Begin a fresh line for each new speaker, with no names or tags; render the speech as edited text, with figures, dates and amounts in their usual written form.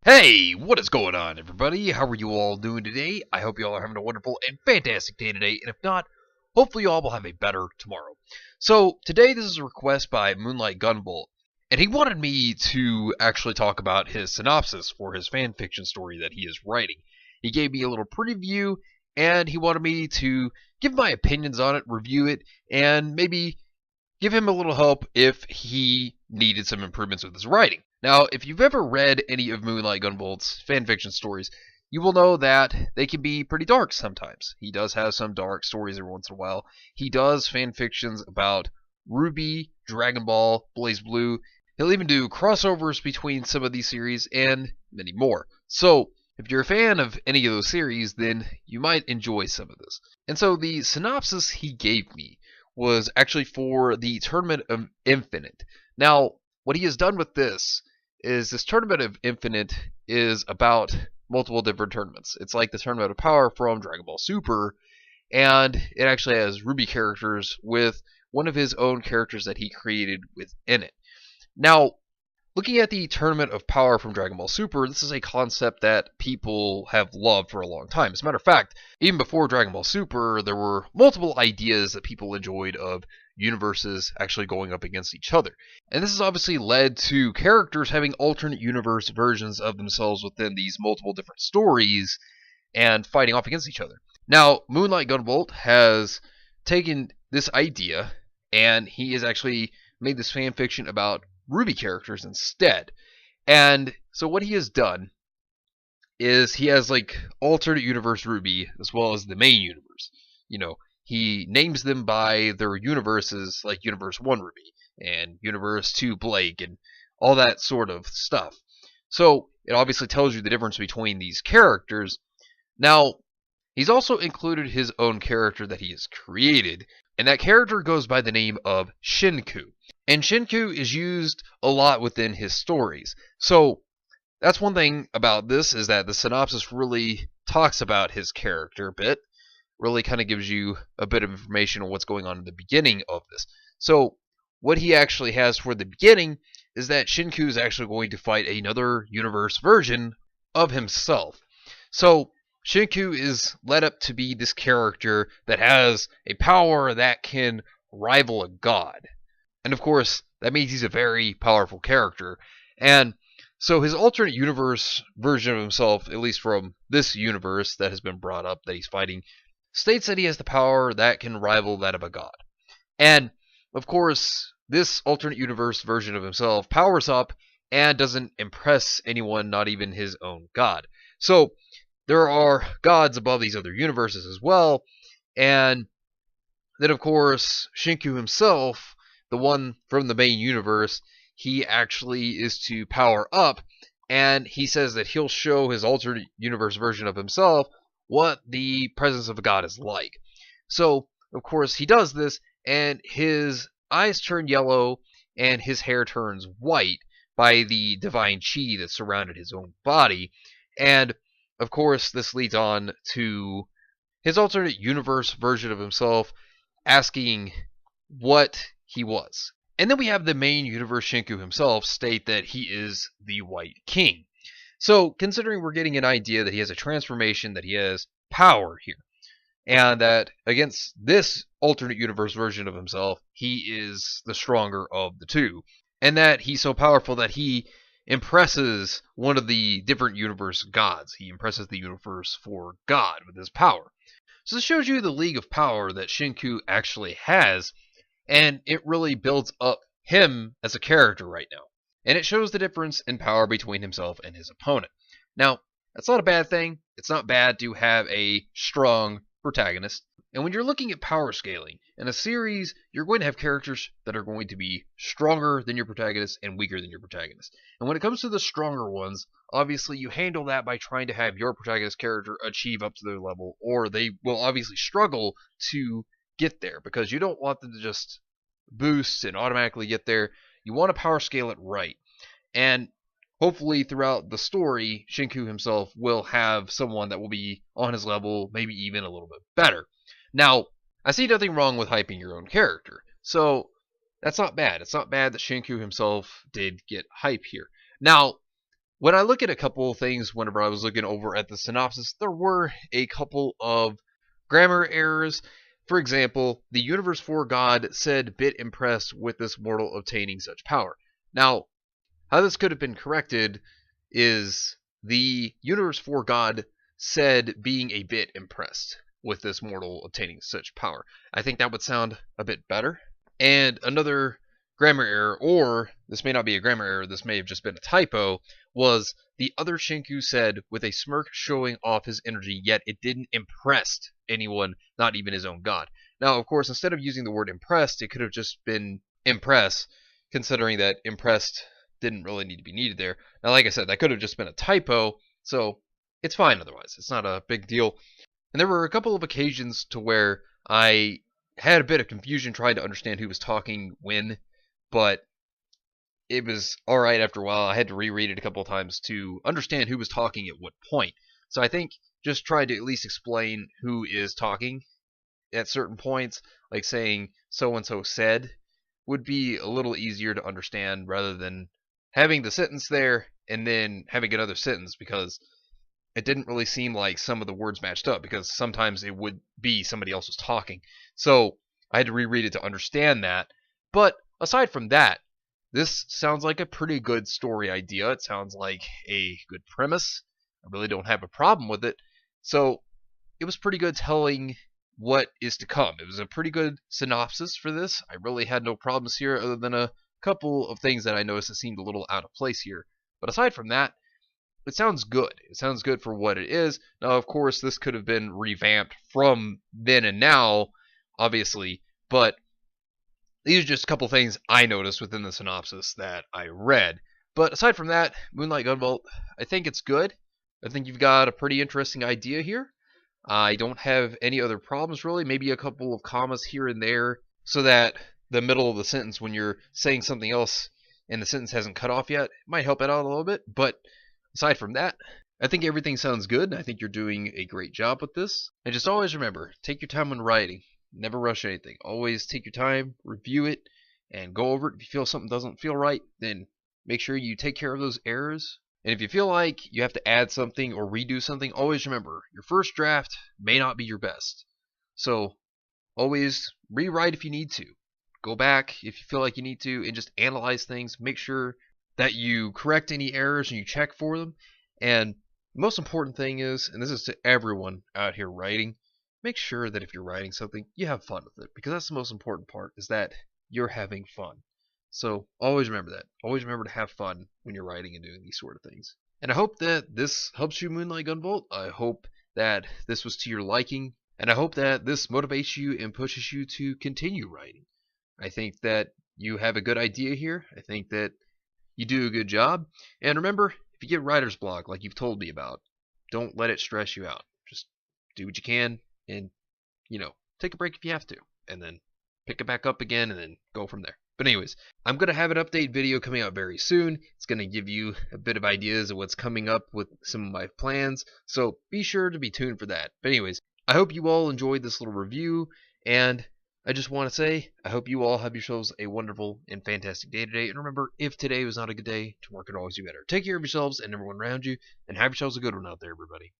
Hey, what is going on, everybody? How are you all doing today? I hope you all are having a wonderful and fantastic day today, and if not, hopefully you all will have a better tomorrow. So, today this is a request by Moonlight Gunvolt, and he wanted me to actually talk about his synopsis for his fanfiction story that he is writing. He gave me a little preview, and he wanted me to give my opinions on it, review it, and maybe give him a little help if he needed some improvements with his writing. Now, if you've ever read any of Moonlight Gunvolt's fanfiction stories, you will know that they can be pretty dark sometimes. He does have some dark stories every once in a while. He does fanfictions about Ruby, Dragon Ball, Blaze Blue. He'll even do crossovers between some of these series and many more. So, if you're a fan of any of those series, then you might enjoy some of this. And so the synopsis he gave me was actually for the Tournament of Infinite. Now, what he has done with this is this Tournament of Infinite is about multiple different tournaments. It's like the Tournament of Power from Dragon Ball Super, and it actually has Ruby characters with one of his own characters that he created within it. Now, looking at the Tournament of Power from Dragon Ball Super, this is a concept that people have loved for a long time. As a matter of fact, even before Dragon Ball Super, there were multiple ideas that people enjoyed of universes actually going up against each other. And this has obviously led to characters having alternate universe versions of themselves within these multiple different stories and fighting off against each other. Now, Moonlight Gunvolt has taken this idea and he has actually made this fan fiction about Ruby characters instead. And so what he has done is he has like alternate universe Ruby as well as the main universe. He names them by their universes, like Universe 1 Ruby and Universe 2 Blake and all that sort of stuff. So it obviously tells you the difference between these characters. Now, he's also included his own character that he has created, and that character goes by the name of Shinku. And Shinku is used a lot within his stories. So that's one thing about this, is that the synopsis really talks about his character a bit. Really kind of gives you a bit of information on what's going on in the beginning of this. So what he actually has for the beginning is that Shinku is actually going to fight another universe version of himself. So Shinku is led up to be this character that has a power that can rival a god. And of course, that means he's a very powerful character. And so his alternate universe version of himself, at least from this universe that has been brought up that he's fighting, states that he has the power that can rival that of a god. And of course, this alternate universe version of himself powers up and doesn't impress anyone, not even his own god. So there are gods above these other universes as well. And then of course, Shinku himself, the one from the main universe, he actually is to power up, and he says that he'll show his alternate universe version of himself what the presence of a god is like. So, of course, he does this, and his eyes turn yellow, and his hair turns white by the divine chi that surrounded his own body. And, of course, this leads on to his alternate universe version of himself asking what he was. And then we have the main universe Shinku himself state that he is the White King. So, considering we're getting an idea that he has a transformation, that he has power here, and that against this alternate universe version of himself, he is the stronger of the two, and that he's so powerful that he impresses one of the different universe gods. He impresses the universe for God with his power. So this shows you the league of power that Shinku actually has, and it really builds up him as a character right now. And it shows the difference in power between himself and his opponent. Now, that's not a bad thing. It's not bad to have a strong protagonist. And when you're looking at power scaling in a series, you're going to have characters that are going to be stronger than your protagonist and weaker than your protagonist. And when it comes to the stronger ones, obviously you handle that by trying to have your protagonist character achieve up to their level, or they will obviously struggle to get there, because you don't want them to just boost and automatically get there. You want to power scale it right. And hopefully throughout the story, Shinku himself will have someone that will be on his level, maybe even a little bit better. Now, I see nothing wrong with hyping your own character, so that's not bad. It's not bad that Shinku himself did get hype here. Now, when I look at a couple of things whenever I was looking over at the synopsis, there were a couple of grammar errors. For example, the universe for God said bit impressed with this mortal obtaining such power. Now, how this could have been corrected is the universe for God said being a bit impressed with this mortal obtaining such power. I think that would sound a bit better. And another grammar error, or this may not be a grammar error, this may have just been a typo, was the other Shinku said with a smirk showing off his energy, yet it didn't impress anyone, not even his own god. Now, of course, instead of using the word impressed, it could have just been impress, considering that impressed didn't really need to be needed there. Now, like I said, that could have just been a typo, so it's fine otherwise. It's not a big deal. And there were a couple of occasions to where I had a bit of confusion trying to understand who was talking when, but it was alright after a while. I had to reread it a couple of times to understand who was talking at what point. So I think just trying to at least explain who is talking at certain points, like saying so-and-so said, would be a little easier to understand rather than having the sentence there and then having another sentence, because it didn't really seem like some of the words matched up, because sometimes it would be somebody else was talking. So I had to reread it to understand that. But aside from that, this sounds like a pretty good story idea. It sounds like a good premise. I really don't have a problem with it. So it was pretty good telling what is to come. It was a pretty good synopsis for this. I really had no problems here other than a couple of things that I noticed that seemed a little out of place here. But aside from that, it sounds good. It sounds good for what it is. Now, of course, this could have been revamped from then and now, obviously, but these are just a couple things I noticed within the synopsis that I read. But aside from that, Moonlight Gunvolt, I think it's good. I think you've got a pretty interesting idea here. I don't have any other problems, really. Maybe a couple of commas here and there, so that the middle of the sentence, when you're saying something else and the sentence hasn't cut off yet, it might help it out a little bit. But aside from that, I think everything sounds good. I think you're doing a great job with this. And just always remember, take your time when writing. Never rush anything. Always take your time, review it, and go over it. If you feel something doesn't feel right, then make sure you take care of those errors. And if you feel like you have to add something or redo something, always remember, your first draft may not be your best. So always rewrite if you need to. Go back if you feel like you need to and just analyze things. Make sure that you correct any errors and you check for them. And the most important thing is, and this is to everyone out here writing, make sure that if you're writing something, you have fun with it. Because that's the most important part, is that you're having fun. So always remember that. Always remember to have fun when you're writing and doing these sort of things. And I hope that this helps you, Moonlight Gunvolt. I hope that this was to your liking. And I hope that this motivates you and pushes you to continue writing. I think that you have a good idea here. I think that you do a good job. And remember, if you get writer's block like you've told me about, don't let it stress you out. Just do what you can and, take a break if you have to. And then pick it back up again and then go from there. But anyways, I'm going to have an update video coming out very soon. It's going to give you a bit of ideas of what's coming up with some of my plans. So be sure to be tuned for that. But anyways, I hope you all enjoyed this little review. And I just want to say, I hope you all have yourselves a wonderful and fantastic day today. And remember, if today was not a good day, tomorrow can always be better. Take care of yourselves and everyone around you. And have yourselves a good one out there, everybody.